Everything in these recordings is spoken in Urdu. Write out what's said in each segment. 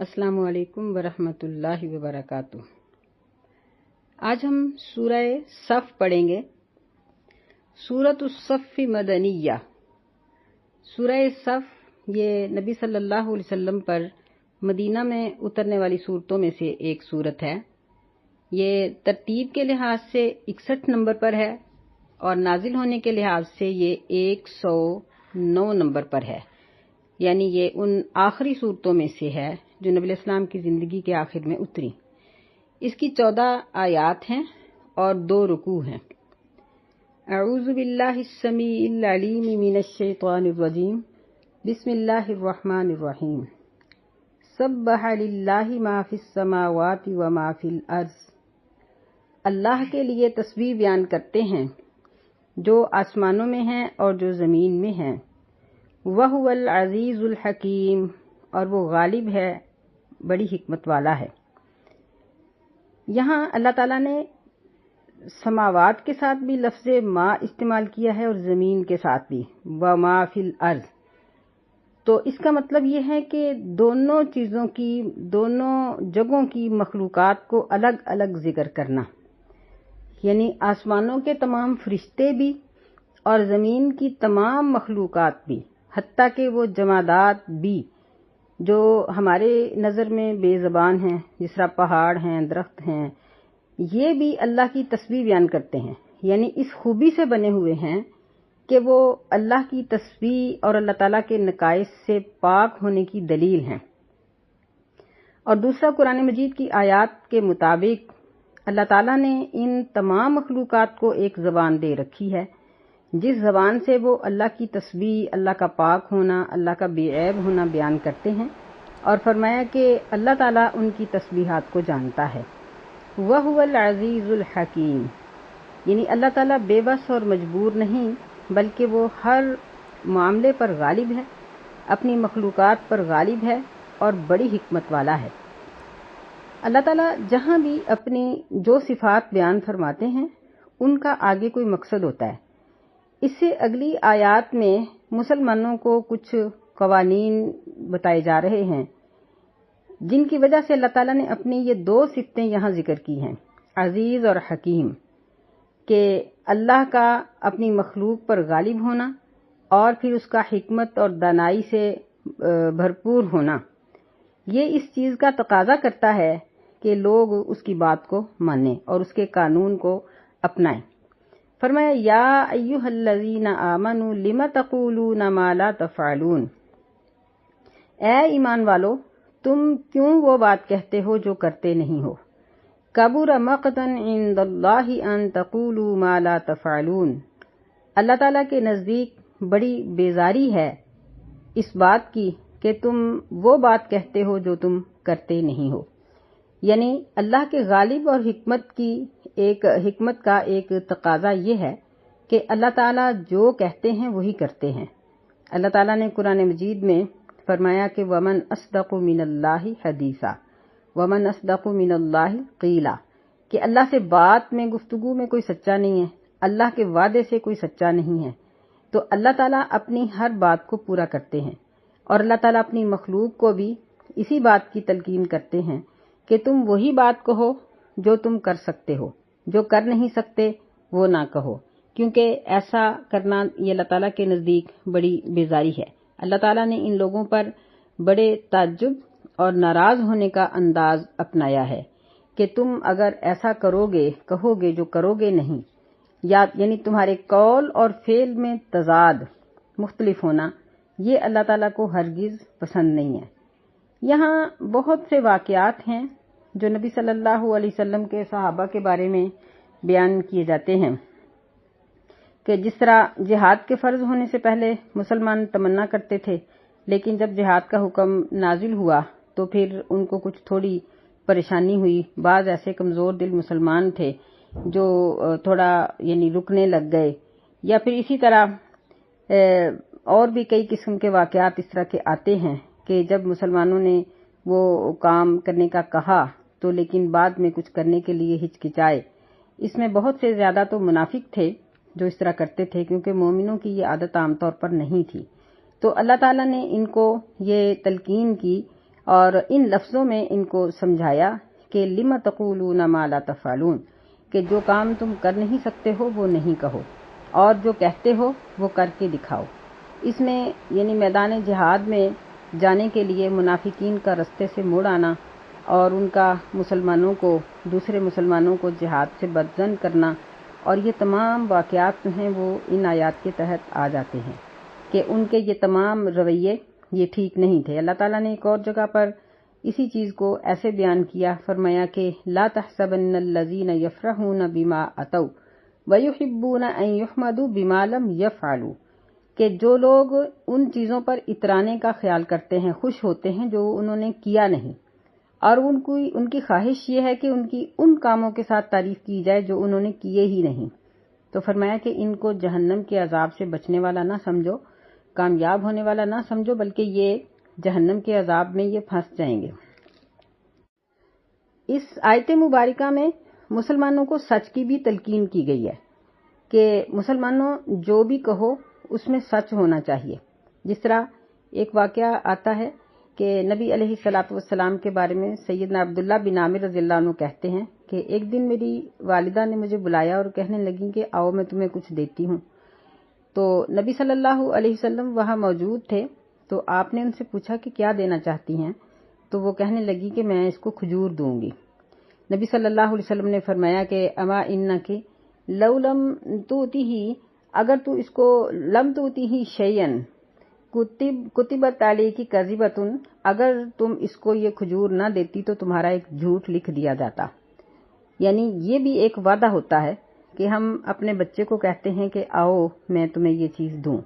السلام علیکم ورحمۃ اللہ وبرکاتہ۔ آج ہم سورہ صف پڑھیں گے۔ سورۃ الصف مدنیہ۔ سورہ صف یہ نبی صلی اللہ علیہ وسلم پر مدینہ میں اترنے والی صورتوں میں سے ایک صورت ہے۔ یہ ترتیب کے لحاظ سے 61 نمبر پر ہے اور نازل ہونے کے لحاظ سے یہ 109 نمبر پر ہے، یعنی یہ ان آخری صورتوں میں سے ہے جو نبی اسلام کی زندگی کے آخر میں اتری۔ اس کی 14 آیات ہیں اور 2 رکوع ہیں۔ اعوذ باللہ السمیع العلیم من الشیطان الرجیم، بسم اللہ الرحمن الرحیم۔ سبح للہ ما فی السماوات وما فی الارض۔ اللہ کے لیے تسبیح بیان کرتے ہیں جو آسمانوں میں ہیں اور جو زمین میں ہیں۔ وَهُوَ الْعَزِيزُ الْحَكِيمُ، اور وہ غالب ہے، بڑی حکمت والا ہے۔ یہاں اللہ تعالیٰ نے سماوات کے ساتھ بھی لفظ ما استعمال کیا ہے اور زمین کے ساتھ بھی، وَمَا فِي الْأَرْضِ۔ تو اس کا مطلب یہ ہے کہ دونوں چیزوں کی، دونوں جگہوں کی مخلوقات کو الگ الگ ذکر کرنا، یعنی آسمانوں کے تمام فرشتے بھی اور زمین کی تمام مخلوقات بھی، حتیٰ کہ وہ جمادات بھی جو ہمارے نظر میں بے زبان ہیں، جس طرح پہاڑ ہیں، درخت ہیں، یہ بھی اللہ کی تسبیح بیان کرتے ہیں، یعنی اس خوبی سے بنے ہوئے ہیں کہ وہ اللہ کی تسبیح اور اللہ تعالیٰ کے نقائص سے پاک ہونے کی دلیل ہیں۔ اور دوسرا، قرآن مجید کی آیات کے مطابق اللہ تعالیٰ نے ان تمام مخلوقات کو ایک زبان دے رکھی ہے جس زبان سے وہ اللہ کی تسبیح، اللہ کا پاک ہونا، اللہ کا بے عیب ہونا بیان کرتے ہیں، اور فرمایا کہ اللہ تعالیٰ ان کی تسبیحات کو جانتا ہے۔ وَهُوَ الْعَزِيزُ الْحَكِيمُ، یعنی اللہ تعالیٰ بے بس اور مجبور نہیں، بلکہ وہ ہر معاملے پر غالب ہے، اپنی مخلوقات پر غالب ہے اور بڑی حکمت والا ہے۔ اللہ تعالیٰ جہاں بھی اپنی جو صفات بیان فرماتے ہیں ان کا آگے کوئی مقصد ہوتا ہے۔ اس سے اگلی آیات میں مسلمانوں کو کچھ قوانین بتائے جا رہے ہیں جن کی وجہ سے اللہ تعالیٰ نے اپنی یہ 2 صفتیں یہاں ذکر کی ہیں، عزیز اور حکیم، کہ اللہ کا اپنی مخلوق پر غالب ہونا اور پھر اس کا حکمت اور دانائی سے بھرپور ہونا۔ یہ اس چیز کا تقاضا کرتا ہے کہ لوگ اس کی بات کو مانیں اور اس کے قانون کو اپنائیں۔ فرمایا یا ایھا الذین آمنوا لم تقولون ما لا تفعلون، اے ایمان والو تم کیوں وہ بات کہتے ہو جو کرتے نہیں ہو۔ کبر مقتا عند اللہ ان تقولوا ما لا تفعلون، اللہ تعالیٰ کے نزدیک بڑی بیزاری ہے اس بات کی کہ تم وہ بات کہتے ہو جو تم کرتے نہیں ہو۔ یعنی اللہ کے غالب اور حکمت کا ایک تقاضا یہ ہے کہ اللہ تعالیٰ جو کہتے ہیں وہی کرتے ہیں۔ اللہ تعالیٰ نے قرآن مجید میں فرمایا کہ وَمَنْ أَصْدَقُ مِنَ اللَّهِ حَدِيثًا وَمَنْ أَصْدَقُ مِنَ اللَّهِ قِيلًا، کہ اللہ سے بات میں، گفتگو میں کوئی سچا نہیں ہے، اللہ کے وعدے سے کوئی سچا نہیں ہے۔ تو اللہ تعالیٰ اپنی ہر بات کو پورا کرتے ہیں، اور اللہ تعالیٰ اپنی مخلوق کو بھی اسی بات کی تلقین کرتے ہیں کہ تم وہی بات کہو جو تم کر سکتے ہو، جو کر نہیں سکتے وہ نہ کہو، کیونکہ ایسا کرنا یہ اللہ تعالیٰ کے نزدیک بڑی بیزاری ہے۔ اللہ تعالیٰ نے ان لوگوں پر بڑے تعجب اور ناراض ہونے کا انداز اپنایا ہے کہ تم اگر ایسا کرو گے، کہو گے جو کرو گے نہیں، یعنی تمہارے قول اور فعل میں تضاد، مختلف ہونا، یہ اللہ تعالیٰ کو ہرگز پسند نہیں ہے۔ یہاں بہت سے واقعات ہیں جو نبی صلی اللہ علیہ وسلم کے صحابہ کے بارے میں بیان کیے جاتے ہیں کہ جس طرح جہاد کے فرض ہونے سے پہلے مسلمان تمنا کرتے تھے، لیکن جب جہاد کا حکم نازل ہوا تو پھر ان کو کچھ تھوڑی پریشانی ہوئی۔ بعض ایسے کمزور دل مسلمان تھے جو تھوڑا یعنی رکنے لگ گئے، یا پھر اسی طرح اور بھی کئی قسم کے واقعات اس طرح کے آتے ہیں کہ جب مسلمانوں نے وہ کام کرنے کا کہا تو لیکن بعد میں کچھ کرنے کے لیے ہچکچائے۔ اس میں بہت سے زیادہ تو منافق تھے جو اس طرح کرتے تھے، کیونکہ مومنوں کی یہ عادت عام طور پر نہیں تھی۔ تو اللہ تعالیٰ نے ان کو یہ تلقین کی اور ان لفظوں میں ان کو سمجھایا کہ لم تقولون ما لا تفعلون، کہ جو کام تم کر نہیں سکتے ہو وہ نہیں کہو، اور جو کہتے ہو وہ کر کے دکھاؤ۔ اس میں یعنی میدان جہاد میں جانے کے لیے منافقین کا رستے سے مڑ آنا اور ان کا مسلمانوں کو، دوسرے مسلمانوں کو جہاد سے بدظن کرنا، اور یہ تمام واقعات جو ہیں وہ ان آیات کے تحت آ جاتے ہیں کہ ان کے یہ تمام رویے یہ ٹھیک نہیں تھے۔ اللہ تعالیٰ نے ایک اور جگہ پر اسی چیز کو ایسے بیان کیا، فرمایا کہ لا تحسبن الذین یفرحون بما اتوا ویحبون ان یحمدوا بما لم یفعلوا، کہ جو لوگ ان چیزوں پر اترانے کا خیال کرتے ہیں، خوش ہوتے ہیں جو انہوں نے کیا نہیں، اور ان کی خواہش یہ ہے کہ ان کی ان کاموں کے ساتھ تعریف کی جائے جو انہوں نے کیے ہی نہیں، تو فرمایا کہ ان کو جہنم کے عذاب سے بچنے والا نہ سمجھو، کامیاب ہونے والا نہ سمجھو، بلکہ یہ جہنم کے عذاب میں یہ پھنس جائیں گے۔ اس آیت مبارکہ میں مسلمانوں کو سچ کی بھی تلقین کی گئی ہے کہ مسلمانوں جو بھی کہو اس میں سچ ہونا چاہیے۔ جس طرح ایک واقعہ آتا ہے کہ نبی علیہ الصلاۃ والسلام کے بارے میں سیدنا عبداللہ بن عامر رضی اللہ عنہ کہتے ہیں کہ ایک دن میری والدہ نے مجھے بلایا اور کہنے لگی کہ آؤ میں تمہیں کچھ دیتی ہوں۔ تو نبی صلی اللہ علیہ وسلم وہاں موجود تھے، تو آپ نے ان سے پوچھا کہ کیا دینا چاہتی ہیں، تو وہ کہنے لگی کہ میں اس کو کھجور دوں گی۔ نبی صلی اللہ علیہ وسلم نے فرمایا کہ اما انک لو لم تؤتیہ، اگر تو اس کو لم تؤتیہ شیئا کتبت علیک کذبۃ، اگر تم اس کو یہ کھجور نہ دیتی تو تمہارا ایک جھوٹ لکھ دیا جاتا۔ یعنی یہ بھی ایک وعدہ ہوتا ہے کہ ہم اپنے بچے کو کہتے ہیں کہ آؤ میں تمہیں یہ چیز دوں،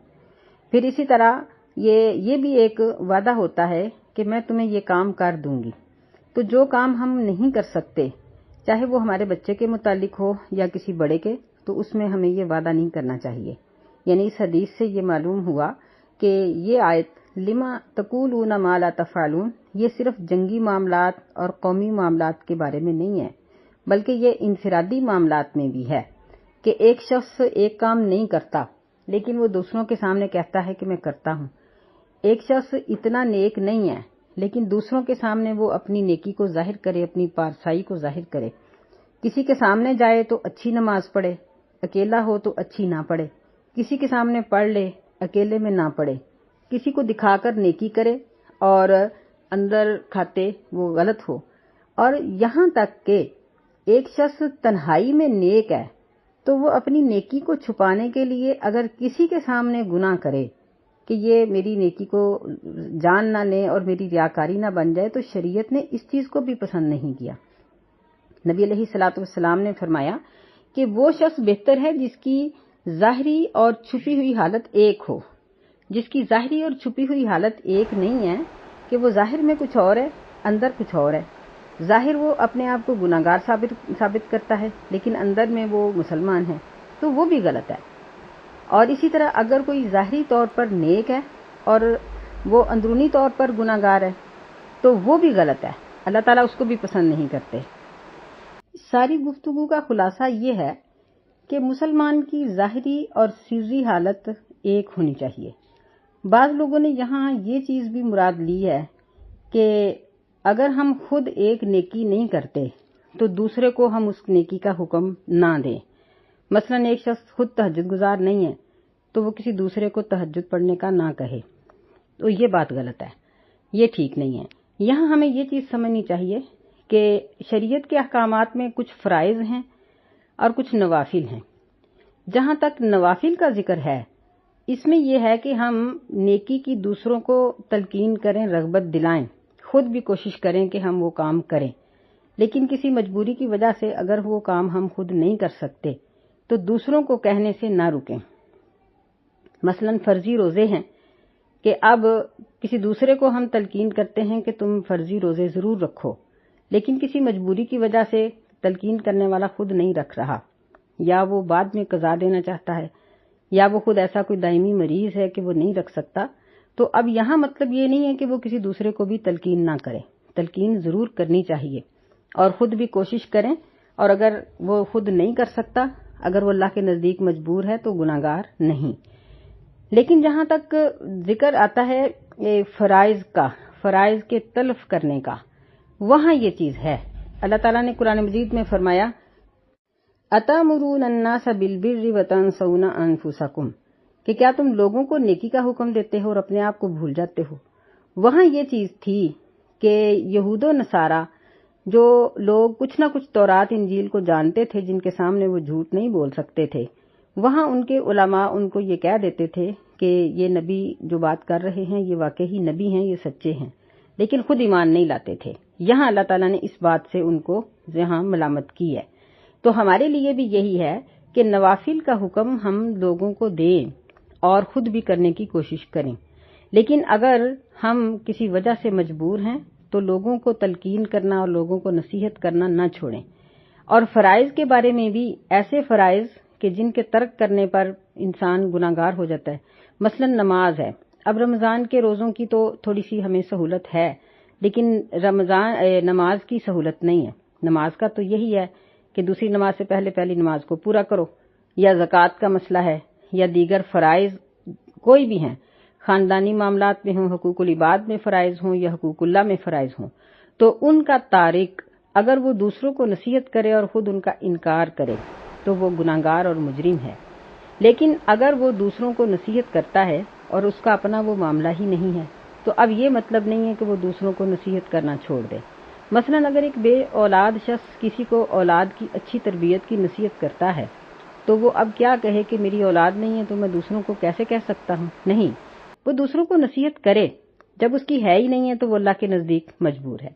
پھر اسی طرح یہ بھی ایک وعدہ ہوتا ہے کہ میں تمہیں یہ کام کر دوں گی۔ تو جو کام ہم نہیں کر سکتے، چاہے وہ ہمارے بچے کے متعلق ہو یا کسی بڑے کے، تو اس میں ہمیں یہ وعدہ نہیں کرنا چاہیے۔ یعنی اس حدیث سے یہ معلوم ہوا کہ یہ آیت لما تقولون ما لا تفعلون یہ صرف جنگی معاملات اور قومی معاملات کے بارے میں نہیں ہے، بلکہ یہ انفرادی معاملات میں بھی ہے کہ ایک شخص ایک کام نہیں کرتا لیکن وہ دوسروں کے سامنے کہتا ہے کہ میں کرتا ہوں۔ ایک شخص اتنا نیک نہیں ہے لیکن دوسروں کے سامنے وہ اپنی نیکی کو ظاہر کرے، اپنی پارسائی کو ظاہر کرے۔ کسی کے سامنے جائے تو اچھی نماز پڑھے، اکیلا ہو تو اچھی نہ پڑھے، کسی کے سامنے پڑھ لے، اکیلے میں نہ پڑھے، کسی کو دکھا کر نیکی کرے اور اندر کھاتے وہ غلط ہو۔ اور یہاں تک کہ ایک شخص تنہائی میں نیک ہے تو وہ اپنی نیکی کو چھپانے کے لیے اگر کسی کے سامنے گناہ کرے کہ یہ میری نیکی کو جان نہ لیں اور میری ریاکاری نہ بن جائے، تو شریعت نے اس چیز کو بھی پسند نہیں کیا۔ نبی علیہ الصلاۃ والسلام نے فرمایا کہ وہ شخص بہتر ہے جس کی ظاہری اور چھپی ہوئی حالت ایک ہو۔ جس کی ظاہری اور چھپی ہوئی حالت ایک نہیں ہے کہ وہ ظاہر میں کچھ اور ہے، اندر کچھ اور ہے۔ ظاہر وہ اپنے آپ کو گناہگار ثابت کرتا ہے لیکن اندر میں وہ مسلمان ہے، تو وہ بھی غلط ہے۔ اور اسی طرح اگر کوئی ظاہری طور پر نیک ہے اور وہ اندرونی طور پر گناہگار ہے تو وہ بھی غلط ہے، اللہ تعالیٰ اس کو بھی پسند نہیں کرتے۔ ساری گفتگو کا خلاصہ یہ ہے کہ مسلمان کی ظاہری اور سری حالت ایک ہونی چاہیے۔ بعض لوگوں نے یہاں یہ چیز بھی مراد لی ہے کہ اگر ہم خود ایک نیکی نہیں کرتے تو دوسرے کو ہم اس نیکی کا حکم نہ دیں۔ مثلا ایک شخص خود تہجد گزار نہیں ہے تو وہ کسی دوسرے کو تہجد پڑھنے کا نہ کہے، تو یہ بات غلط ہے، یہ ٹھیک نہیں ہے۔ یہاں ہمیں یہ چیز سمجھنی چاہیے کہ شریعت کے احکامات میں کچھ فرائض ہیں اور کچھ نوافل ہیں۔ جہاں تک نوافل کا ذکر ہے، اس میں یہ ہے کہ ہم نیکی کی دوسروں کو تلقین کریں، رغبت دلائیں، خود بھی کوشش کریں کہ ہم وہ کام کریں، لیکن کسی مجبوری کی وجہ سے اگر وہ کام ہم خود نہیں کر سکتے تو دوسروں کو کہنے سے نہ رکیں۔ مثلا فرضی روزے ہیں کہ اب کسی دوسرے کو ہم تلقین کرتے ہیں کہ تم فرضی روزے ضرور رکھو، لیکن کسی مجبوری کی وجہ سے تلقین کرنے والا خود نہیں رکھ رہا، یا وہ بعد میں قضا دینا چاہتا ہے، یا وہ خود ایسا کوئی دائمی مریض ہے کہ وہ نہیں رکھ سکتا، تو اب یہاں مطلب یہ نہیں ہے کہ وہ کسی دوسرے کو بھی تلقین نہ کرے، تلقین ضرور کرنی چاہیے اور خود بھی کوشش کریں، اور اگر وہ خود نہیں کر سکتا، اگر وہ اللہ کے نزدیک مجبور ہے تو گناہگار نہیں۔ لیکن جہاں تک ذکر آتا ہے فرائض کا، فرائض کے تلف کرنے کا، وہاں یہ چیز ہے۔ اللہ تعالیٰ نے قرآن مجید میں فرمایا أَتَأْمُرُونَ النَّاسَ بِالْبِرِّ وَتَنْسَوْنَ أَنفُسَكُمْ کہ کیا تم لوگوں کو نیکی کا حکم دیتے ہو اور اپنے آپ کو بھول جاتے ہو۔ وہاں یہ چیز تھی کہ یہود و نصارہ جو لوگ کچھ نہ کچھ تورات انجیل کو جانتے تھے، جن کے سامنے وہ جھوٹ نہیں بول سکتے تھے، وہاں ان کے علماء ان کو یہ کہہ دیتے تھے کہ یہ نبی جو بات کر رہے ہیں یہ واقعی نبی ہیں، یہ سچے ہیں، لیکن خود ایمان نہیں لاتے تھے۔ یہاں اللہ تعالیٰ نے اس بات سے ان کو یہاں ملامت کی ہے۔ تو ہمارے لیے بھی یہی ہے کہ نوافل کا حکم ہم لوگوں کو دیں اور خود بھی کرنے کی کوشش کریں، لیکن اگر ہم کسی وجہ سے مجبور ہیں تو لوگوں کو تلقین کرنا اور لوگوں کو نصیحت کرنا نہ چھوڑیں۔ اور فرائض کے بارے میں بھی ایسے فرائض کہ جن کے ترک کرنے پر انسان گناہگار ہو جاتا ہے، مثلا نماز ہے۔ اب رمضان کے روزوں کی تو تھوڑی سی ہمیں سہولت ہے، لیکن نماز کی سہولت نہیں ہے۔ نماز کا تو یہی ہے کہ دوسری نماز سے پہلے پہلی نماز کو پورا کرو، یا زکوٰۃ کا مسئلہ ہے، یا دیگر فرائض کوئی بھی ہیں، خاندانی معاملات میں ہوں، حقوق العباد میں فرائض ہوں یا حقوق اللہ میں فرائض ہوں، تو ان کا تارک اگر وہ دوسروں کو نصیحت کرے اور خود ان کا انکار کرے تو وہ گناہگار اور مجرم ہے۔ لیکن اگر وہ دوسروں کو نصیحت کرتا ہے اور اس کا اپنا وہ معاملہ ہی نہیں ہے تو اب یہ مطلب نہیں ہے کہ وہ دوسروں کو نصیحت کرنا چھوڑ دے۔ مثلا اگر ایک بے اولاد شخص کسی کو اولاد کی اچھی تربیت کی نصیحت کرتا ہے تو وہ اب کیا کہے کہ میری اولاد نہیں ہے تو میں دوسروں کو کیسے کہہ سکتا ہوں؟ نہیں، وہ دوسروں کو نصیحت کرے، جب اس کی ہے ہی نہیں ہے تو وہ اللہ کے نزدیک مجبور ہے۔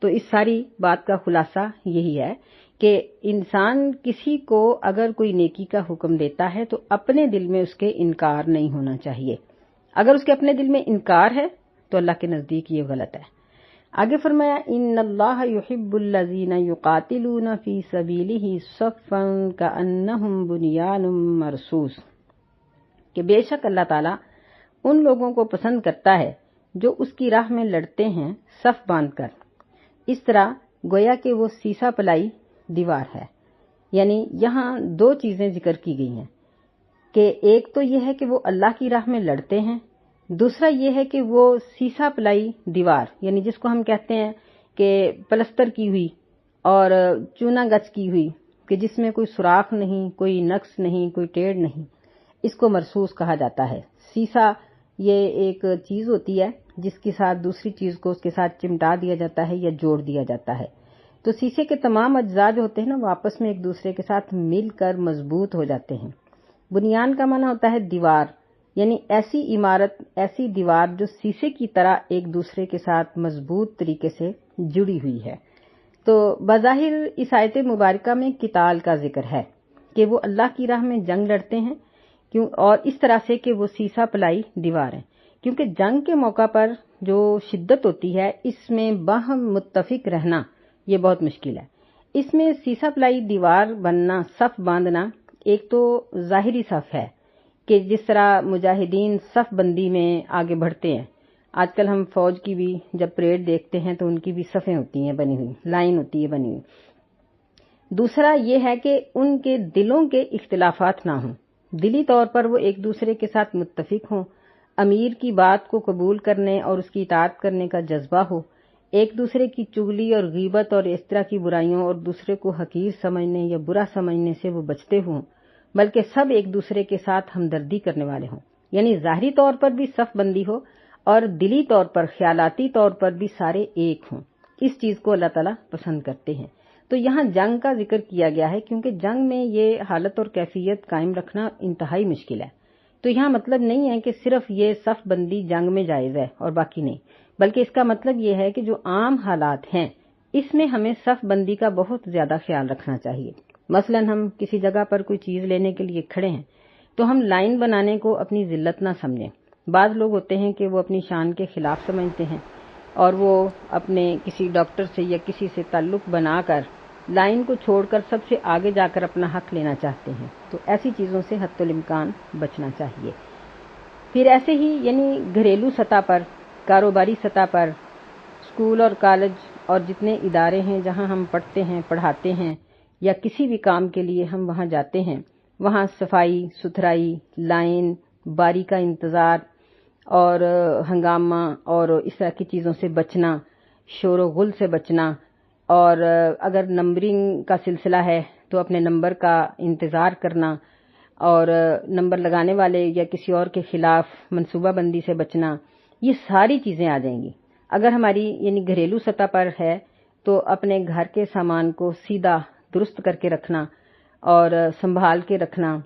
تو اس ساری بات کا خلاصہ یہی ہے کہ انسان کسی کو اگر کوئی نیکی کا حکم دیتا ہے تو اپنے دل میں اس کے انکار نہیں ہونا چاہیے۔ اگر اس کے اپنے دل میں انکار ہے تو اللہ کے نزدیک یہ غلط ہے۔ آگے فرمایا ان اللہ یحب الذین یقاتلون فی سبیلہ صفا کأنہم بنیان مرصوص کہ بے شک اللہ تعالیٰ ان لوگوں کو پسند کرتا ہے جو اس کی راہ میں لڑتے ہیں صف باندھ کر، اس طرح گویا کہ وہ سیسا پلائی دیوار ہے۔ یعنی یہاں دو چیزیں ذکر کی گئی ہیں کہ ایک تو یہ ہے کہ وہ اللہ کی راہ میں لڑتے ہیں، دوسرا یہ ہے کہ وہ سیسا پلائی دیوار، یعنی جس کو ہم کہتے ہیں کہ پلستر کی ہوئی اور چونا گچ کی ہوئی، کہ جس میں کوئی سوراخ نہیں، کوئی نقص نہیں، کوئی ٹیڑھ نہیں، اس کو مرصوص کہا جاتا ہے۔ سیسا یہ ایک چیز ہوتی ہے جس کے ساتھ دوسری چیز کو اس کے ساتھ چمٹا دیا جاتا ہے یا جوڑ دیا جاتا ہے۔ تو سیسے کے تمام اجزاء جو ہوتے ہیں نا وہ آپس میں ایک دوسرے کے ساتھ مل کر مضبوط ہو جاتے ہیں۔ بنیان کا معنی ہوتا ہے دیوار، یعنی ایسی عمارت، ایسی دیوار جو سیسے کی طرح ایک دوسرے کے ساتھ مضبوط طریقے سے جڑی ہوئی ہے۔ تو بظاہر اس آیت مبارکہ میں قتال کا ذکر ہے کہ وہ اللہ کی راہ میں جنگ لڑتے ہیں، اور اس طرح سے کہ وہ سیسا پلائی دیوار ہے، کیونکہ جنگ کے موقع پر جو شدت ہوتی ہے اس میں باہم متفق رہنا یہ بہت مشکل ہے۔ اس میں سیسا پلائی دیوار بننا، صف باندھنا، ایک تو ظاہری صف ہے کہ جس طرح مجاہدین صف بندی میں آگے بڑھتے ہیں۔ آج کل ہم فوج کی بھی جب پریڈ دیکھتے ہیں تو ان کی بھی صفیں ہوتی ہیں بنی ہوئی، لائن ہوتی ہے بنی ہوئی۔ دوسرا یہ ہے کہ ان کے دلوں کے اختلافات نہ ہوں، دلی طور پر وہ ایک دوسرے کے ساتھ متفق ہوں، امیر کی بات کو قبول کرنے اور اس کی اطاعت کرنے کا جذبہ ہو، ایک دوسرے کی چغلی اور غیبت اور اس طرح کی برائیوں اور دوسرے کو حقیر سمجھنے یا برا سمجھنے سے وہ بچتے ہوں، بلکہ سب ایک دوسرے کے ساتھ ہمدردی کرنے والے ہوں۔ یعنی ظاہری طور پر بھی صف بندی ہو اور دلی طور پر، خیالاتی طور پر بھی سارے ایک ہوں۔ اس چیز کو اللہ تعالیٰ پسند کرتے ہیں۔ تو یہاں جنگ کا ذکر کیا گیا ہے کیونکہ جنگ میں یہ حالت اور کیفیت قائم رکھنا انتہائی مشکل ہے۔ تو یہاں مطلب نہیں ہے کہ صرف یہ صف بندی جنگ میں جائز ہے اور باقی نہیں، بلکہ اس کا مطلب یہ ہے کہ جو عام حالات ہیں اس میں ہمیں صف بندی کا بہت زیادہ خیال رکھنا چاہیے۔ مثلا ہم کسی جگہ پر کوئی چیز لینے کے لیے کھڑے ہیں تو ہم لائن بنانے کو اپنی ذلت نہ سمجھیں۔ بعض لوگ ہوتے ہیں کہ وہ اپنی شان کے خلاف سمجھتے ہیں اور وہ اپنے کسی ڈاکٹر سے یا کسی سے تعلق بنا کر لائن کو چھوڑ کر سب سے آگے جا کر اپنا حق لینا چاہتے ہیں۔ تو ایسی چیزوں سے حتی الامکان بچنا چاہیے۔ پھر ایسے ہی یعنی گھریلو سطح پر، کاروباری سطح پر، اسکول اور کالج اور جتنے ادارے ہیں جہاں ہم پڑھتے ہیں، پڑھاتے ہیں یا کسی بھی کام کے لیے ہم وہاں جاتے ہیں، وہاں صفائی ستھرائی، لائن، باری کا انتظار اور ہنگامہ اور اس طرح کی چیزوں سے بچنا، شور و غل سے بچنا، اور اگر نمبرنگ کا سلسلہ ہے تو اپنے نمبر کا انتظار کرنا، اور نمبر لگانے والے یا کسی اور کے خلاف منصوبہ بندی سے بچنا، یہ ساری چیزیں آ جائیں گی۔ اگر ہماری یعنی گھریلو سطح پر ہے تو اپنے گھر کے سامان کو سیدھا درست کر کے رکھنا اور سنبھال کے رکھنا،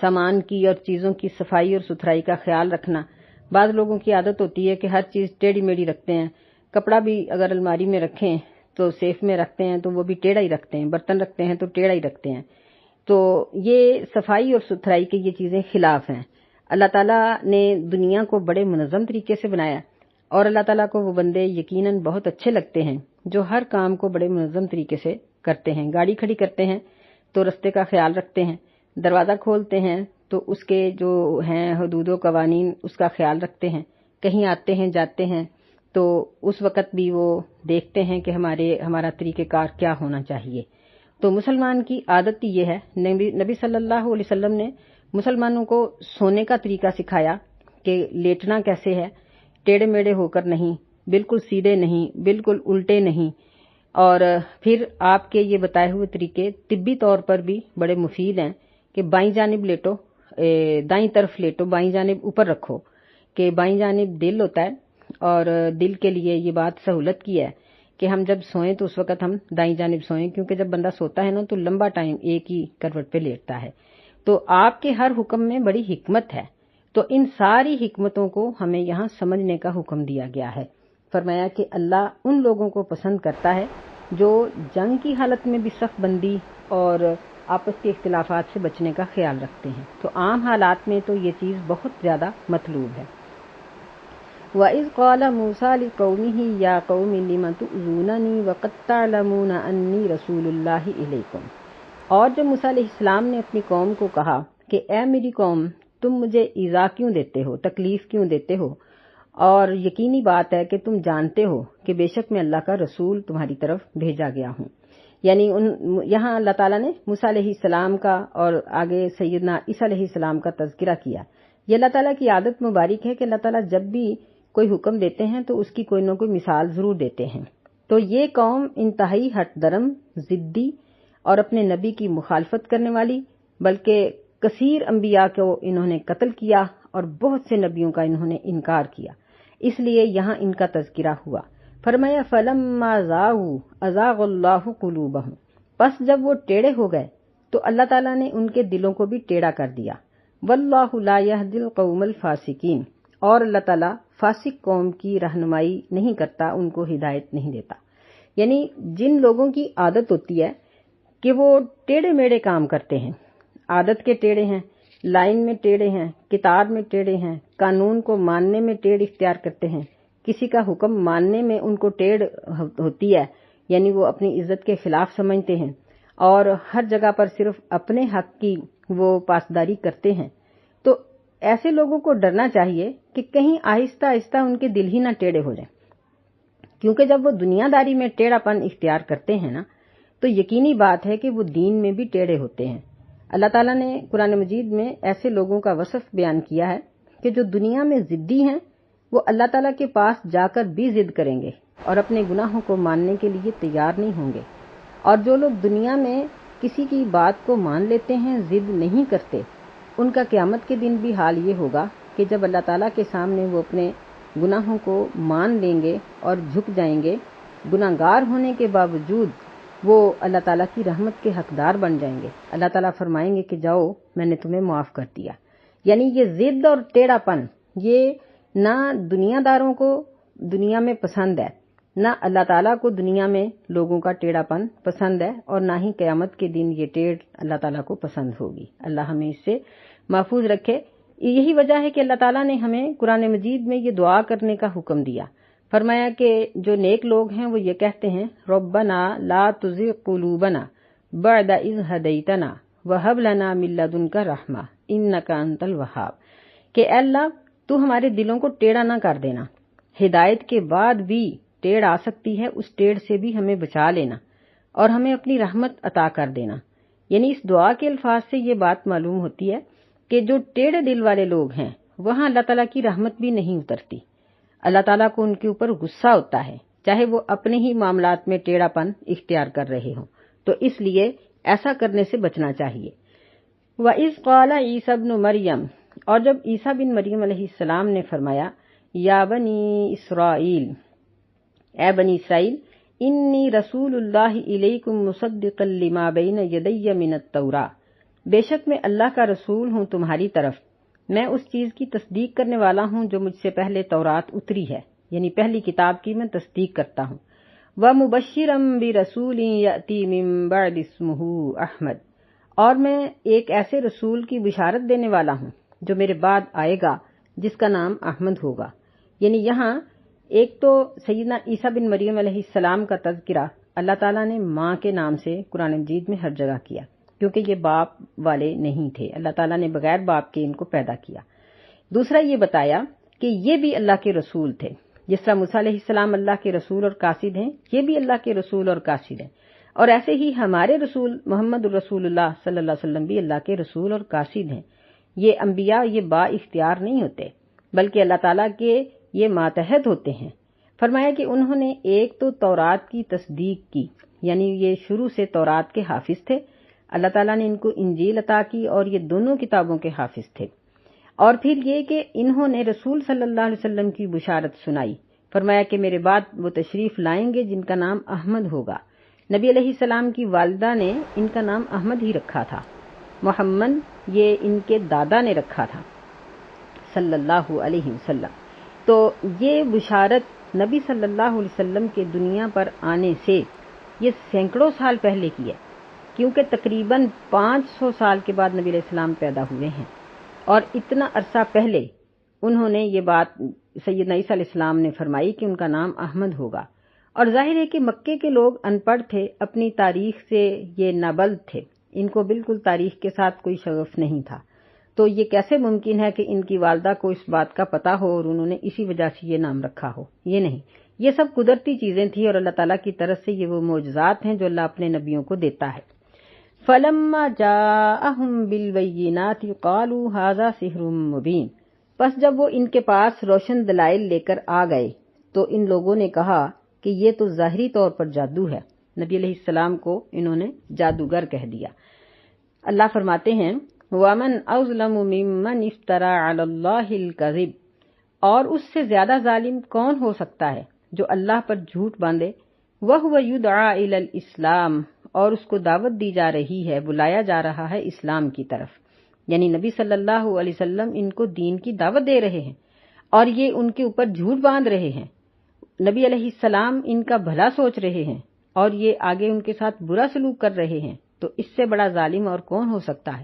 سامان کی اور چیزوں کی صفائی اور ستھرائی کا خیال رکھنا۔ بعض لوگوں کی عادت ہوتی ہے کہ ہر چیز ٹیڑھی میڑھی رکھتے ہیں، کپڑا بھی اگر الماری میں رکھیں تو سیف میں رکھتے ہیں تو وہ بھی ٹیڑھا ہی رکھتے ہیں، برتن رکھتے ہیں تو ٹیڑھا ہی رکھتے ہیں۔ تو یہ صفائی اور ستھرائی کی یہ چیزیں خلاف ہیں۔ اللہ تعالیٰ نے دنیا کو بڑے منظم طریقے سے بنایا، اور اللہ تعالیٰ کو وہ بندے یقیناً بہت اچھے لگتے ہیں جو ہر کام کو بڑے منظم طریقے سے کرتے ہیں۔ گاڑی کھڑی کرتے ہیں تو رستے کا خیال رکھتے ہیں، دروازہ کھولتے ہیں تو اس کے جو ہیں حدود و قوانین اس کا خیال رکھتے ہیں، کہیں آتے ہیں جاتے ہیں تو اس وقت بھی وہ دیکھتے ہیں کہ ہمارا طریقہ کار کیا ہونا چاہیے۔ تو مسلمان کی عادت یہ ہے، نبی صلی اللہ علیہ وسلم نے مسلمانوں کو سونے کا طریقہ سکھایا کہ لیٹنا کیسے ہے، ٹیڑھے میڑھے ہو کر نہیں، بالکل سیدھے نہیں، بالکل الٹے نہیں، اور پھر آپ کے یہ بتائے ہوئے طریقے طبی طور پر بھی بڑے مفید ہیں کہ بائیں جانب لیٹو، دائیں طرف لیٹو، بائیں جانب اوپر رکھو، کہ بائیں جانب دل ہوتا ہے، اور دل کے لیے یہ بات سہولت کی ہے کہ ہم جب سوئیں تو اس وقت ہم دائیں جانب سوئیں، کیونکہ جب بندہ سوتا ہے نا تو لمبا ٹائم ایک ہی کروٹ پہ لیٹتا ہے۔ تو آپ کے ہر حکم میں بڑی حکمت ہے، تو ان ساری حکمتوں کو ہمیں یہاں سمجھنے کا حکم دیا گیا ہے۔ فرمایا کہ اللہ ان لوگوں کو پسند کرتا ہے جو جنگ کی حالت میں بھی صف بندی اور آپس کے اختلافات سے بچنے کا خیال رکھتے ہیں۔ تو عام حالات میں تو یہ چیز بہت زیادہ مطلوب ہے۔ وَإِذْ قَالَ مُوسَىٰ لِقَوْمِهِ يَا قَوْمِ لِمَ تُؤْذُونَنِي وَقَدْ تَعْلَمُونَ أَنِّي رَسُولُ اللَّهِ إِلَيْكُمْ۔ اور جب موسیٰ علیہ السلام نے اپنی قوم کو کہا کہ اے میری قوم، تم مجھے ایذا کیوں دیتے ہو، تکلیف کیوں دیتے ہو، اور یقینی بات ہے کہ تم جانتے ہو کہ بے شک میں اللہ کا رسول تمہاری طرف بھیجا گیا ہوں۔ یعنی یہاں اللہ تعالیٰ نے موسیٰ علیہ السلام کا اور آگے سیدنا عیسیٰ علیہ السلام کا تذکرہ کیا۔ یہ اللہ تعالیٰ کی عادت مبارک ہے کہ اللہ تعالیٰ جب بھی کوئی حکم دیتے ہیں تو اس کی کوئی نہ کوئی مثال ضرور دیتے ہیں۔ تو یہ قوم انتہائی ہٹ درم، ضدی اور اپنے نبی کی مخالفت کرنے والی، بلکہ کثیر انبیاء کو انہوں نے قتل کیا اور بہت سے نبیوں کا انہوں نے انکار کیا، اس لیے یہاں ان کا تذکرہ ہوا۔ فرمایا فَلَمَّا زَاغُوا أَزَاغَ اللَّهُ قُلُوبَهُمْ، پس جب وہ ٹیڑھے ہو گئے تو اللہ تعالیٰ نے ان کے دلوں کو بھی ٹیڑھا کر دیا۔ وَاللَّهُ لَا يَهْدِي الْقَوْمَ الْفَاسِقِينَ، اور اللہ تعالیٰ فاسق قوم کی رہنمائی نہیں کرتا، ان کو ہدایت نہیں دیتا۔ یعنی جن لوگوں کی عادت ہوتی ہے کہ وہ ٹیڑھے میڑھے کام کرتے ہیں، عادت کے ٹیڑھے ہیں، لائن میں ٹیڑھے ہیں، کتاب میں ٹیڑھے ہیں، قانون کو ماننے میں ٹیڑھ اختیار کرتے ہیں، کسی کا حکم ماننے میں ان کو ٹیڑھ ہوتی ہے، یعنی وہ اپنی عزت کے خلاف سمجھتے ہیں اور ہر جگہ پر صرف اپنے حق کی وہ پاسداری کرتے ہیں۔ تو ایسے لوگوں کو ڈرنا چاہیے کہ کہیں آہستہ آہستہ ان کے دل ہی نہ ٹیڑھے ہو جائیں، کیونکہ جب وہ دنیا داری میں ٹیڑھا پن اختیار کرتے ہیں نا تو یقینی بات ہے کہ وہ دین میں بھی ٹیڑھے ہوتے ہیں۔ اللہ تعالیٰ نے قرآن مجید میں ایسے لوگوں کا وصف بیان کیا ہے کہ جو دنیا میں ضدی ہیں وہ اللہ تعالیٰ کے پاس جا کر بھی ضد کریں گے اور اپنے گناہوں کو ماننے کے لیے تیار نہیں ہوں گے، اور جو لوگ دنیا میں کسی کی بات کو مان لیتے ہیں، ضد نہیں کرتے، ان کا قیامت کے دن بھی حال یہ ہوگا کہ جب اللہ تعالیٰ کے سامنے وہ اپنے گناہوں کو مان لیں گے اور جھک جائیں گے، گناہگار ہونے کے باوجود وہ اللہ تعالیٰ کی رحمت کے حقدار بن جائیں گے۔ اللہ تعالیٰ فرمائیں گے کہ جاؤ، میں نے تمہیں معاف کر دیا۔ یعنی یہ ضد اور ٹیڑھا پن یہ نہ دنیا داروں کو دنیا میں پسند ہے، نہ اللہ تعالیٰ کو دنیا میں لوگوں کا ٹیڑھا پن پسند ہے، اور نہ ہی قیامت کے دن یہ ٹیڑھ اللہ تعالیٰ کو پسند ہوگی۔ اللہ ہمیں اس سے محفوظ رکھے۔ یہی وجہ ہے کہ اللہ تعالیٰ نے ہمیں قرآن مجید میں یہ دعا کرنے کا حکم دیا۔ فرمایا کہ جو نیک لوگ ہیں وہ یہ کہتے ہیں ربنا لا تزغ قلوبنا بعد اذ ہدیتنا وہب لنا من لدنک رحمہ انک انت الوہاب، کہ اے اللہ تو ہمارے دلوں کو ٹیڑھا نہ کر دینا، ہدایت کے بعد بھی ٹیڑھ آ سکتی ہے، اس ٹیڑھ سے بھی ہمیں بچا لینا اور ہمیں اپنی رحمت عطا کر دینا۔ یعنی اس دعا کے الفاظ سے یہ بات معلوم ہوتی ہے کہ جو ٹیڑھے دل والے لوگ ہیں وہاں اللہ تعالیٰ کی رحمت بھی نہیں اترتی. اللہ تعالیٰ کو ان کے اوپر غصہ ہوتا ہے، چاہے وہ اپنے ہی معاملات میں ٹیڑھا پن اختیار کر رہے ہوں. تو اس لیے ایسا کرنے سے بچنا چاہیے. وَإِذْ قَالَ عِيسَى ابْنُ مَرْيَمَ، اور جب عیسیٰ بن مریم علیہ السلام نے فرمایا، یا بنی اسرائیل، اے بنی اسرائیل، انی رسول اللہ الیکم مصدقا لما بین یدی من التوراۃ، بے شک میں اللہ کا رسول ہوں تمہاری طرف، میں اس چیز کی تصدیق کرنے والا ہوں جو مجھ سے پہلے تورات اتری ہے، یعنی پہلی کتاب کی میں تصدیق کرتا ہوں. وَمُبَشِّرًا بِرَسُولٍ يَأْتِي مِن بَعْدِ اسْمُهُ احمد، اور میں ایک ایسے رسول کی بشارت دینے والا ہوں جو میرے بعد آئے گا جس کا نام احمد ہوگا. یعنی یہاں ایک تو سیدنا عیسیٰ بن مریم علیہ السلام کا تذکرہ اللہ تعالیٰ نے ماں کے نام سے قرآن مجید میں ہر جگہ کیا، کیونکہ یہ باپ والے نہیں تھے، اللہ تعالیٰ نے بغیر باپ کے ان کو پیدا کیا. دوسرا یہ بتایا کہ یہ بھی اللہ کے رسول تھے، جس طرح موسیٰ علیہ السلام اللہ کے رسول اور قاصد ہیں، یہ بھی اللہ کے رسول اور قاصد ہیں. اور ایسے ہی ہمارے رسول محمد الرسول اللہ صلی اللہ علیہ وسلم بھی اللہ کے رسول اور قاصد ہیں. یہ انبیاء یہ با اختیار نہیں ہوتے، بلکہ اللہ تعالیٰ کے یہ ماتحت ہوتے ہیں. فرمایا کہ انہوں نے ایک تو تورات کی تصدیق کی، یعنی یہ شروع سے تورات کے حافظ تھے، اللہ تعالیٰ نے ان کو انجیل عطا کی اور یہ دونوں کتابوں کے حافظ تھے. اور پھر یہ کہ انہوں نے رسول صلی اللہ علیہ وسلم کی بشارت سنائی. فرمایا کہ میرے بعد وہ تشریف لائیں گے جن کا نام احمد ہوگا. نبی علیہ السلام کی والدہ نے ان کا نام احمد ہی رکھا تھا، محمد یہ ان کے دادا نے رکھا تھا صلی اللہ علیہ وسلم. تو یہ بشارت نبی صلی اللہ علیہ وسلم کے دنیا پر آنے سے یہ سینکڑوں سال پہلے کی ہے، کیونکہ تقریباً 500 سال کے بعد نبی علیہ السلام پیدا ہوئے ہیں، اور اتنا عرصہ پہلے انہوں نے یہ بات سیدنا عیسیٰ علیہ السلام نے فرمائی کہ ان کا نام احمد ہوگا. اور ظاہر ہے کہ مکے کے لوگ ان پڑھ تھے، اپنی تاریخ سے یہ نابلد تھے، ان کو بالکل تاریخ کے ساتھ کوئی شغف نہیں تھا. تو یہ کیسے ممکن ہے کہ ان کی والدہ کو اس بات کا پتہ ہو اور انہوں نے اسی وجہ سے یہ نام رکھا ہو؟ یہ نہیں، یہ سب قدرتی چیزیں تھیں اور اللہ تعالیٰ کی طرف سے یہ وہ معجزات ہیں جو اللہ اپنے نبیوں کو دیتا ہے. فَلَمَّا جَاءَهُم بِالْبَيِّنَاتِ قَالُوا هَذَا سِحْرٌ مُبِينٌ، بس جب وہ ان کے پاس روشن دلائل لے کر آ گئے تو ان لوگوں نے کہا کہ یہ تو ظاہری طور پر جادو ہے. نبی علیہ السلام کو انہوں نے جادوگر کہہ دیا. اللہ فرماتے ہیں وَمَنْ أَظْلَمُ مِمَّنِ افْتَرَى عَلَى اللَّهِ الْكَذِبَ، اور اس سے زیادہ ظالم کون ہو سکتا ہے جو اللہ پر جھوٹ باندھے. وَهُوَ يُدْعَى إِلَى الْإِسْلَامِ، اور اس کو دعوت دی جا رہی ہے، بلایا جا رہا ہے اسلام کی طرف. یعنی نبی صلی اللہ علیہ وسلم ان کو دین کی دعوت دے رہے ہیں اور یہ ان کے اوپر جھوٹ باندھ رہے ہیں. نبی علیہ السلام ان کا بھلا سوچ رہے ہیں اور یہ آگے ان کے ساتھ برا سلوک کر رہے ہیں. تو اس سے بڑا ظالم اور کون ہو سکتا ہے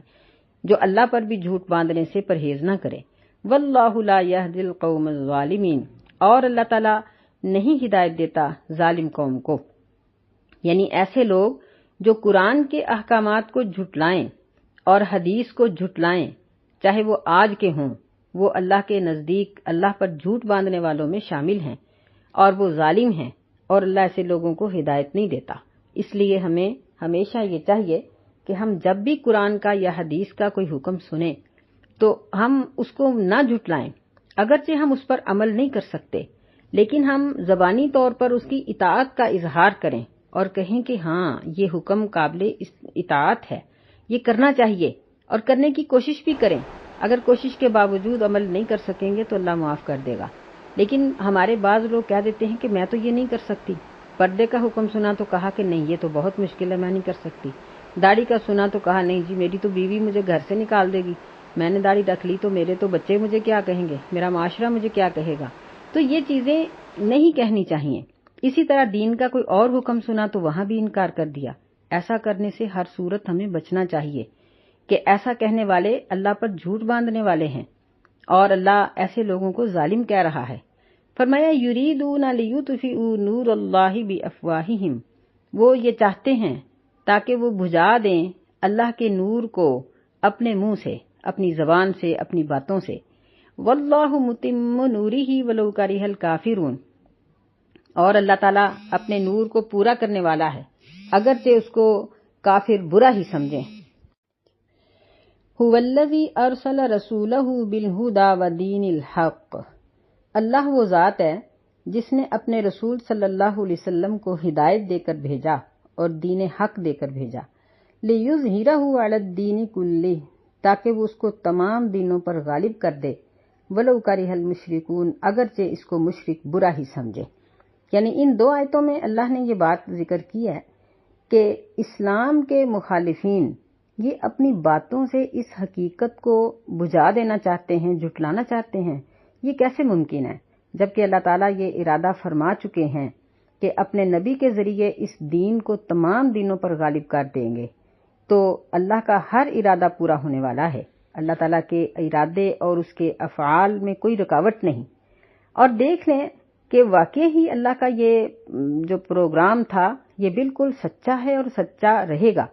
جو اللہ پر بھی جھوٹ باندھنے سے پرہیز نہ کرے. واللہ لا يهدي القوم الظالمین، اور اللہ تعالیٰ نہیں ہدایت دیتا ظالم قوم کو. یعنی ایسے لوگ جو قرآن کے احکامات کو جھٹلائیں اور حدیث کو جھٹلائیں، چاہے وہ آج کے ہوں، وہ اللہ کے نزدیک اللہ پر جھوٹ باندھنے والوں میں شامل ہیں اور وہ ظالم ہیں، اور اللہ ایسے لوگوں کو ہدایت نہیں دیتا. اس لیے ہمیں ہمیشہ یہ چاہیے کہ ہم جب بھی قرآن کا یا حدیث کا کوئی حکم سنیں تو ہم اس کو نہ جھٹلائیں. اگرچہ ہم اس پر عمل نہیں کر سکتے، لیکن ہم زبانی طور پر اس کی اطاعت کا اظہار کریں اور کہیں کہ ہاں یہ حکم قابل اطاعت ہے، یہ کرنا چاہیے، اور کرنے کی کوشش بھی کریں. اگر کوشش کے باوجود عمل نہیں کر سکیں گے تو اللہ معاف کر دے گا. لیکن ہمارے بعض لوگ کہہ دیتے ہیں کہ میں تو یہ نہیں کر سکتی. پردے کا حکم سنا تو کہا کہ نہیں یہ تو بہت مشکل ہے، میں نہیں کر سکتی. داڑھی کا سنا تو کہا نہیں جی میری تو بیوی مجھے گھر سے نکال دے گی، میں نے داڑھی رکھ لی تو میرے تو بچے مجھے کیا کہیں گے، میرا معاشرہ مجھے کیا کہے گا. تو یہ چیزیں نہیں کہنی چاہیے. اسی طرح دین کا کوئی اور حکم سنا تو وہاں بھی انکار کر دیا. ایسا کرنے سے ہر صورت ہمیں بچنا چاہیے کہ ایسا کہنے والے اللہ پر جھوٹ باندھنے والے ہیں اور اللہ ایسے لوگوں کو ظالم کہہ رہا ہے. فرمایا یریدون لیطفئوا نور اللہ بافواہہم، وہ یہ چاہتے ہیں تاکہ وہ بجھا دیں اللہ کے نور کو اپنے منہ سے، اپنی زبان سے، اپنی باتوں سے. واللہ متم نورہ ولو کرہ الکافرون، اور اللہ تعالیٰ اپنے نور کو پورا کرنے والا ہے اگرچہ اس کو کافر برا ہی سمجھیں. هو الذی ارسل رسولہ بالہدی ودین الحق، اللہ وہ ذات ہے جس نے اپنے رسول صلی اللہ علیہ وسلم کو ہدایت دے کر بھیجا اور دین حق دے کر بھیجا، لیظہرہ علی الدین کلہ، تاکہ وہ اس کو تمام دینوں پر غالب کر دے، ولو کرہ المشرکون، اگرچہ اس کو مشرک برا ہی سمجھے۔ یعنی ان دو آیتوں میں اللہ نے یہ بات ذکر کی ہے کہ اسلام کے مخالفین یہ اپنی باتوں سے اس حقیقت کو بجھا دینا چاہتے ہیں، جھٹلانا چاہتے ہیں۔ یہ کیسے ممکن ہے جبکہ اللہ تعالیٰ یہ ارادہ فرما چکے ہیں کہ اپنے نبی کے ذریعے اس دین کو تمام دینوں پر غالب کر دیں گے، تو اللہ کا ہر ارادہ پورا ہونے والا ہے۔ اللہ تعالیٰ کے ارادے اور اس کے افعال میں کوئی رکاوٹ نہیں۔ اور دیکھ لیں کہ واقعی ہی اللہ کا یہ جو پروگرام تھا یہ بالکل سچا ہے اور سچا رہے گا،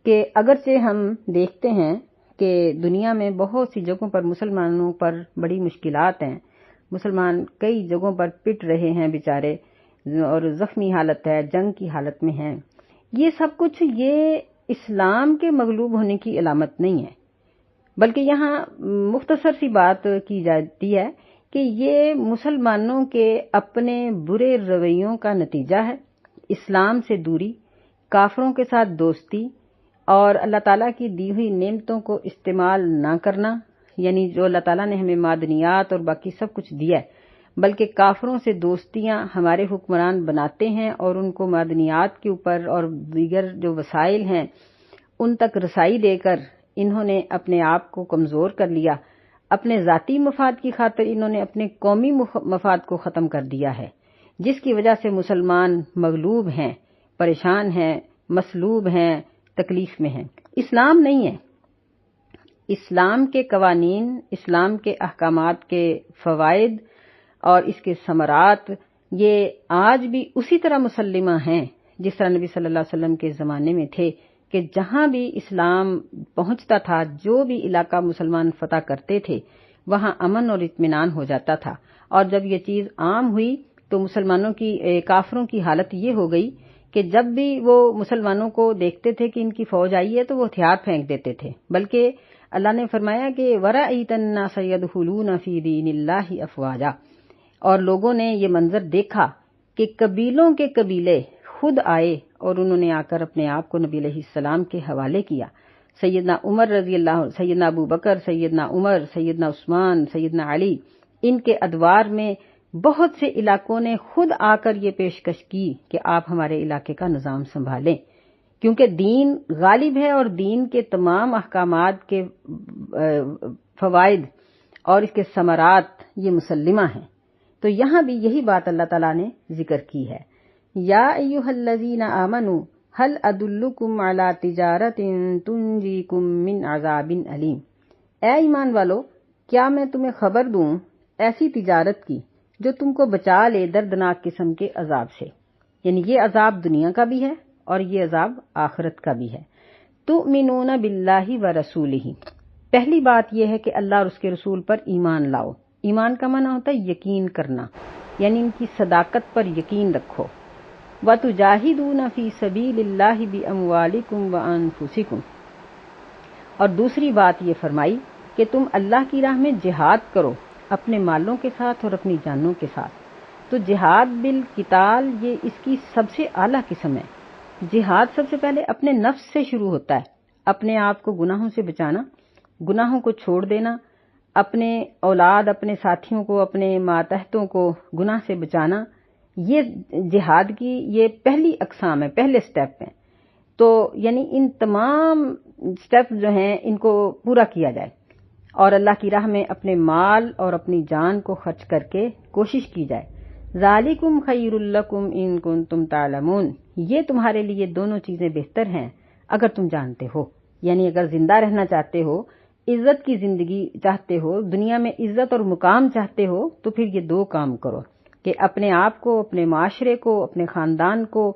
کہ اگرچہ ہم دیکھتے ہیں کہ دنیا میں بہت سی جگہوں پر مسلمانوں پر بڑی مشکلات ہیں، مسلمان کئی جگہوں پر پٹ رہے ہیں بیچارے، اور زخمی حالت ہے، جنگ کی حالت میں ہیں، یہ سب کچھ یہ اسلام کے مغلوب ہونے کی علامت نہیں ہے، بلکہ یہاں مختصر سی بات کی جاتی ہے کہ یہ مسلمانوں کے اپنے برے رویوں کا نتیجہ ہے، اسلام سے دوری، کافروں کے ساتھ دوستی، اور اللہ تعالیٰ کی دی ہوئی نعمتوں کو استعمال نہ کرنا، یعنی جو اللہ تعالیٰ نے ہمیں معدنیات اور باقی سب کچھ دیا ہے، بلکہ کافروں سے دوستیاں ہمارے حکمران بناتے ہیں اور ان کو معدنیات کے اوپر اور دیگر جو وسائل ہیں ان تک رسائی دے کر انہوں نے اپنے آپ کو کمزور کر لیا، اپنے ذاتی مفاد کی خاطر انہوں نے اپنے قومی مفاد کو ختم کر دیا ہے، جس کی وجہ سے مسلمان مغلوب ہیں، پریشان ہیں، مصلوب ہیں، تکلیف میں ہیں۔ اسلام نہیں ہے، اسلام کے قوانین، اسلام کے احکامات کے فوائد اور اس کے ثمرات یہ آج بھی اسی طرح مسلمہ ہیں جس طرح نبی صلی اللہ علیہ وسلم کے زمانے میں تھے، کہ جہاں بھی اسلام پہنچتا تھا، جو بھی علاقہ مسلمان فتح کرتے تھے وہاں امن اور اطمینان ہو جاتا تھا، اور جب یہ چیز عام ہوئی تو مسلمانوں کی کافروں کی حالت یہ ہو گئی کہ جب بھی وہ مسلمانوں کو دیکھتے تھے کہ ان کی فوج آئی ہے تو وہ ہتھیار پھینک دیتے تھے، بلکہ اللہ نے فرمایا کہ وَرَأَيْتَ النَّاسَ يَدْخُلُونَ فِي دِينِ اللَّهِ أَفْوَاجًا، اور لوگوں نے یہ منظر دیکھا کہ قبیلوں کے قبیلے خود آئے اور انہوں نے آ کر اپنے آپ کو نبی علیہ السلام کے حوالے کیا۔ سیدنا عمر رضی اللہ عنہ، سیدنا ابو بکر، سیدنا عمر، سیدنا عثمان، سیدنا علی، ان کے ادوار میں بہت سے علاقوں نے خود آ کر یہ پیشکش کی کہ آپ ہمارے علاقے کا نظام سنبھالیں، کیونکہ دین غالب ہے اور دین کے تمام احکامات کے فوائد اور اس کے ثمرات یہ مسلمہ ہیں۔ تو یہاں بھی یہی بات اللہ تعالیٰ نے ذکر کی ہے، یا ایھا الذین آمنوا هل ادلکم علی تجارۃ تنجیکم من عذاب علیم، اے ایمان والو کیا میں تمہیں خبر دوں ایسی تجارت کی جو تم کو بچا لے دردناک قسم کے عذاب سے، یعنی یہ عذاب دنیا کا بھی ہے اور یہ عذاب آخرت کا بھی ہے۔ تؤمنون باللہ ورسولہ، پہلی بات یہ ہے کہ اللہ اور اس کے رسول پر ایمان لاؤ۔ ایمان کا معنی ہوتا ہے یقین کرنا، یعنی ان کی صداقت پر یقین رکھو۔ وَتُجَاهِدُونَ فِي سَبِيلِ اللَّهِ بِأَمْوَالِكُمْ وَأَنفُسِكُمْ، اور دوسری بات یہ فرمائی کہ تم اللہ کی راہ میں جہاد کرو اپنے مالوں کے ساتھ اور اپنی جانوں کے ساتھ۔ تو جہاد بالقتال یہ اس کی سب سے اعلیٰ قسم ہے۔ جہاد سب سے پہلے اپنے نفس سے شروع ہوتا ہے، اپنے آپ کو گناہوں سے بچانا، گناہوں کو چھوڑ دینا، اپنے اولاد، اپنے ساتھیوں کو، اپنے ماتحتوں کو گناہ سے بچانا، یہ جہاد کی یہ پہلی اقسام ہے، پہلے سٹیپ ہیں۔ تو یعنی ان تمام سٹیپ جو ہیں ان کو پورا کیا جائے اور اللہ کی راہ میں اپنے مال اور اپنی جان کو خرچ کر کے کوشش کی جائے۔ ذالکم خیر لکم ان کنتم تعلمون، یہ تمہارے لیے دونوں چیزیں بہتر ہیں اگر تم جانتے ہو، یعنی اگر زندہ رہنا چاہتے ہو، عزت کی زندگی چاہتے ہو، دنیا میں عزت اور مقام چاہتے ہو، تو پھر یہ دو کام کرو کہ اپنے آپ کو، اپنے معاشرے کو، اپنے خاندان کو،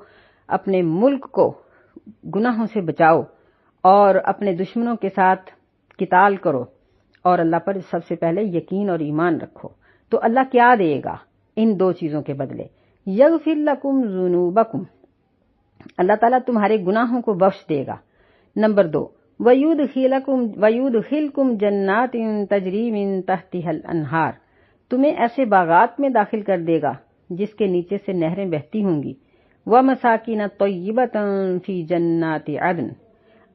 اپنے ملک کو گناہوں سے بچاؤ اور اپنے دشمنوں کے ساتھ قتال کرو اور اللہ پر سب سے پہلے یقین اور ایمان رکھو۔ تو اللہ کیا دے گا ان دو چیزوں کے بدلے؟ یغفر لکم ذنوبکم، اللہ تعالیٰ تمہارے گناہوں کو بخش دے گا۔ نمبر 2، وَيُدْخِلْكُمْ جَنَّاتٍ تَجْرِي مِن تَحْتِهَا الْأَنْهَارُ، تمہیں ایسے باغات میں داخل کر دے گا جس کے نیچے سے نہریں بہتی ہوں گی، وَمَسَاكِنَ طَيِّبَةً فِي جَنَّاتِ عَدْنٍ،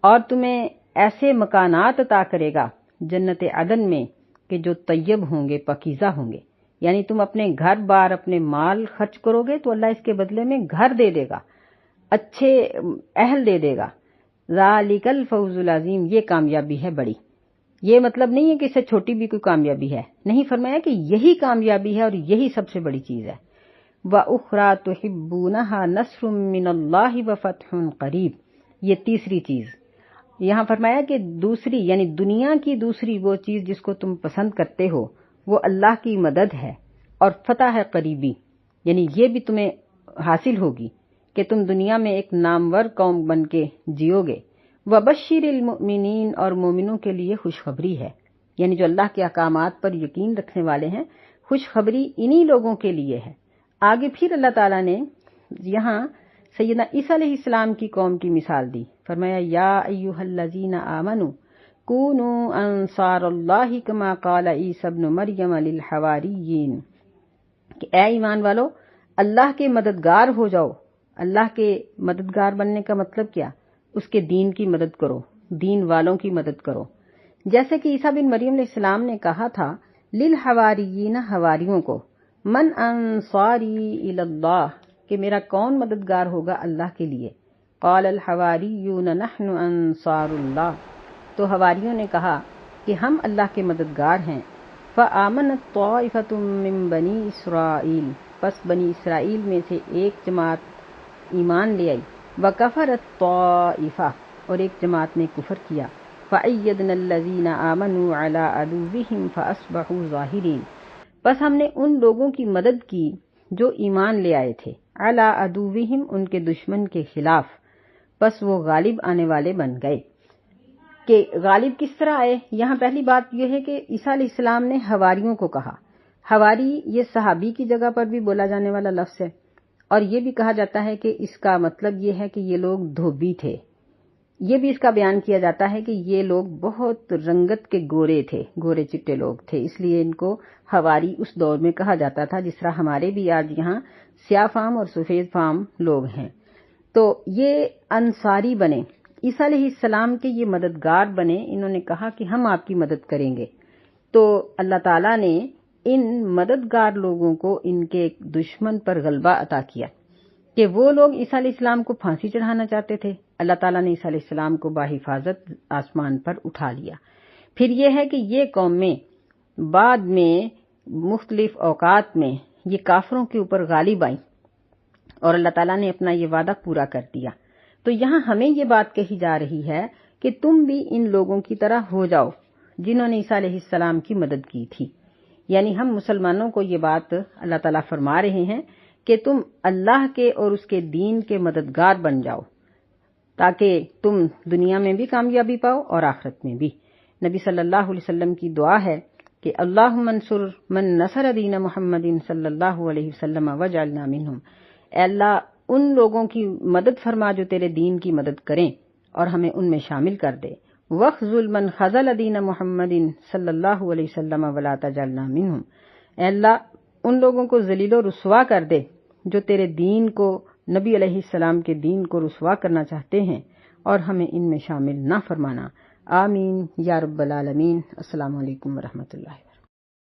اور تمہیں ایسے مکانات عطا کرے گا جنت عدن میں کہ جو طیب ہوں گے، پاکیزہ ہوں گے۔ یعنی تم اپنے گھر بار، اپنے مال خرچ کرو گے تو اللہ اس کے بدلے میں گھر دے دے گا، اچھے اہل دے دے گا۔ ذَلِكَ الْفَوْزُ الْعَظِيمُ، یہ کامیابی ہے بڑی۔ یہ مطلب نہیں ہے کہ اس سے چھوٹی بھی کوئی کامیابی ہے، نہیں، فرمایا کہ یہی کامیابی ہے اور یہی سب سے بڑی چیز ہے۔ وَأُخْرَى تُحِبُّونَهَا نَصْرٌ مِّنَ اللَّهِ وَفَتْحٌ قَرِيبٌ، یہ تیسری چیز یہاں فرمایا کہ دوسری یعنی دنیا کی دوسری وہ چیز جس کو تم پسند کرتے ہو وہ اللہ کی مدد ہے اور فتح ہے قریبی، یعنی یہ بھی تمہیں حاصل ہوگی کہ تم دنیا میں ایک نامور قوم بن کے جیو گے۔ وَبَشِّرِ الْمُؤْمِنِينَ، اور مومنوں کے لیے خوشخبری ہے، یعنی جو اللہ کے احکامات پر یقین رکھنے والے ہیں، خوشخبری انہی لوگوں کے لیے ہے۔ آگے پھر اللہ تعالیٰ نے یہاں سیدنا عیسیٰ علیہ السلام کی قوم کی مثال دی، فرمایا یا ایھا الذین آمنوا کونوا انصار اللہ کما قال عیسی ابن مریم للحواریین، کہ اے ایمان والو اللہ کے مددگار ہو جاؤ۔ اللہ کے مددگار بننے کا مطلب کیا؟ اس کے دین کی مدد کرو، دین والوں کی مدد کرو، جیسے کہ عیسیٰ بن مریم علیہ السلام نے کہا تھا للحواریین، حواریوں کو، من انصاری الی اللہ، کہ میرا کون مددگار ہوگا اللہ کے لیے؟ قال الحواریون نحن انصار اللہ، تو حواریوں نے کہا کہ ہم اللہ کے مددگار ہیں۔ فآمنت طائفۃ من بنی اسرائیل، پس بنی اسرائیل میں سے ایک جماعت ایمان لے آئی، وکفرت طائفہ، اور ایک جماعت نے کفر کیا۔ فأیدنا الذین آمنوا علی عدوہم فاصبحوا ظاہرین، بس ہم نے ان لوگوں کی مدد کی جو ایمان لے آئے تھے، علی عدوہم، ان کے دشمن کے خلاف، بس وہ غالب آنے والے بن گئے۔ کہ غالب کس طرح آئے؟ یہاں پہلی بات یہ ہے کہ عیسیٰ علیہ السلام نے حواریوں کو کہا، حواری یہ صحابی کی جگہ پر بھی بولا جانے والا لفظ ہے، اور یہ بھی کہا جاتا ہے کہ اس کا مطلب یہ ہے کہ یہ لوگ دھوبی تھے۔ یہ بھی اس کا بیان کیا جاتا ہے کہ یہ لوگ بہت رنگت کے گورے تھے، گورے چٹے لوگ تھے، اس لیے ان کو حواری اس دور میں کہا جاتا تھا، جس طرح ہمارے بھی آج یہاں سیاہ فام اور سفید فام لوگ ہیں۔ تو یہ انصاری بنے، عیسیٰ علیہ السلام کے یہ مددگار بنے، انہوں نے کہا کہ ہم آپ کی مدد کریں گے۔ تو اللہ تعالیٰ نے ان مددگار لوگوں کو ان کے دشمن پر غلبہ عطا کیا کہ وہ لوگ عیسیٰ علیہ السلام کو پھانسی چڑھانا چاہتے تھے، اللہ تعالیٰ نے عیسیٰ علیہ السلام کو بحفاظت آسمان پر اٹھا لیا۔ پھر یہ ہے کہ یہ قومیں بعد میں مختلف اوقات میں یہ کافروں کے اوپر غالب آئیں اور اللہ تعالیٰ نے اپنا یہ وعدہ پورا کر دیا۔ تو یہاں ہمیں یہ بات کہی جا رہی ہے کہ تم بھی ان لوگوں کی طرح ہو جاؤ جنہوں نے عیسیٰ علیہ السلام کی مدد کی تھی۔ یعنی ہم مسلمانوں کو یہ بات اللہ تعالیٰ فرما رہے ہیں کہ تم اللہ کے اور اس کے دین کے مددگار بن جاؤ تاکہ تم دنیا میں بھی کامیابی پاؤ اور آخرت میں بھی۔ نبی صلی اللہ علیہ وسلم کی دعا ہے کہ اللہم انصر من نصر دین محمد صلی اللہ علیہ وسلم واجعلنا منہم، اے اللہ ان لوگوں کی مدد فرما جو تیرے دین کی مدد کریں اور ہمیں ان میں شامل کر دے۔ وَاخْذُلْ مَنْ خَذَلَ دِينَ مُحَمَّدٍ صلی اللہ علیہ وسلم وَلَا تَجْعَلْنَا مِنْهُمْ، اے اللہ ان لوگوں کو ذلیل و رسوا کر دے جو تیرے دین کو، نبی علیہ السلام کے دین کو رسوا کرنا چاہتے ہیں، اور ہمیں ان میں شامل نہ فرمانا۔ آمین یا رب العالمین۔ السلام علیکم ورحمۃ اللہ۔